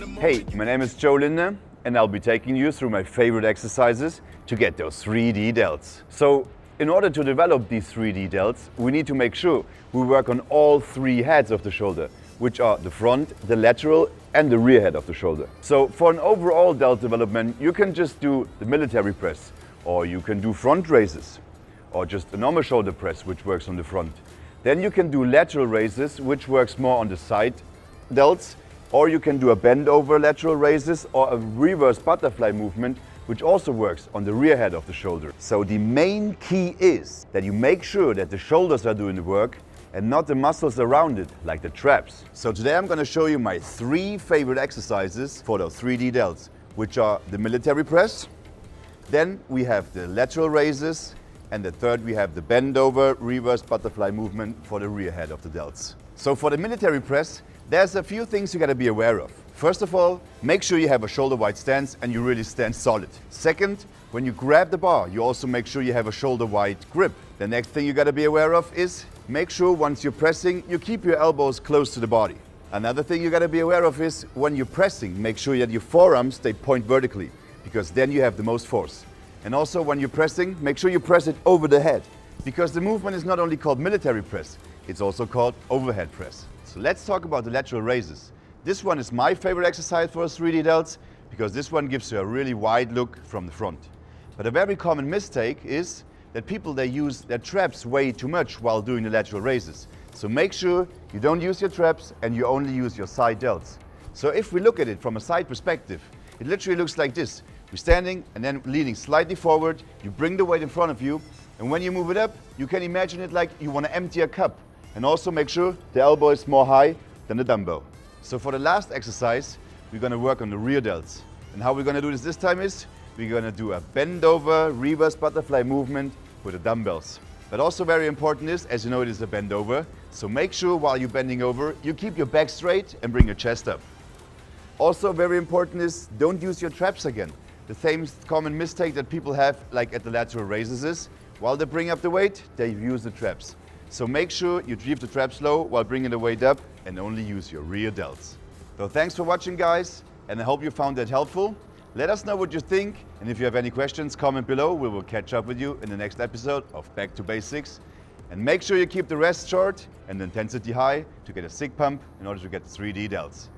Hey, my name is Jo Lindner and I'll be taking you through my favorite exercises to get those 3D delts. So, in order to develop these 3D delts, we need to make sure we work on all three heads of the shoulder, which are the front, the lateral and the rear head of the shoulder. So for an overall delt development, you can just do the military press, or you can do front raises, or just a normal shoulder press, which works on the front. Then you can do lateral raises, which works more on the side delts, or you can do a bend over lateral raises or a reverse butterfly movement, which also works on the rear head of the shoulder. So the main key is that you make sure that the shoulders are doing the work and not the muscles around it, like the traps. So today I'm going to show you my three favorite exercises for those 3D delts, which are the military press, then we have the lateral raises, and the third we have the bend over reverse butterfly movement for the rear head of the delts. So for the military press, there's a few things you got to be aware of. First of all, make sure you have a shoulder wide stance and you really stand solid. Second, when you grab the bar, you also make sure you have a shoulder wide grip. The next thing you got to be aware of is make sure once you're pressing, you keep your elbows close to the body. Another thing you got to be aware of is when you're pressing, make sure that your forearms they point vertically, because then you have the most force. And also when you're pressing, make sure you press it over the head, because the movement is not only called military press, it's also called overhead press. So let's talk about the lateral raises. This one is my favorite exercise for 3D delts, because this one gives you a really wide look from the front. But a very common mistake is that people they use their traps way too much while doing the lateral raises. So make sure you don't use your traps and you only use your side delts. So if we look at it from a side perspective, it literally looks like this. You're standing and then leaning slightly forward, you bring the weight in front of you, and when you move it up, you can imagine it like you want to empty a cup. And also make sure the elbow is more high than the dumbbell. So for the last exercise, we're going to work on the rear delts. And how we're going to do this time is, we're going to do a bend over reverse butterfly movement with the dumbbells. But also very important is, as you know, it is a bend over. So make sure while you're bending over, you keep your back straight and bring your chest up. Also very important is, don't use your traps again. The same common mistake that people have, like at the lateral raises is, while they bring up the weight, they use the traps. So make sure you leave the traps low while bringing the weight up and only use your rear delts. So thanks for watching, guys, and I hope you found that helpful. Let us know what you think, and if you have any questions, comment below. We will catch up with you in the next episode of Back to Basics. And make sure you keep the rest short and the intensity high to get a sick pump in order to get 3D delts.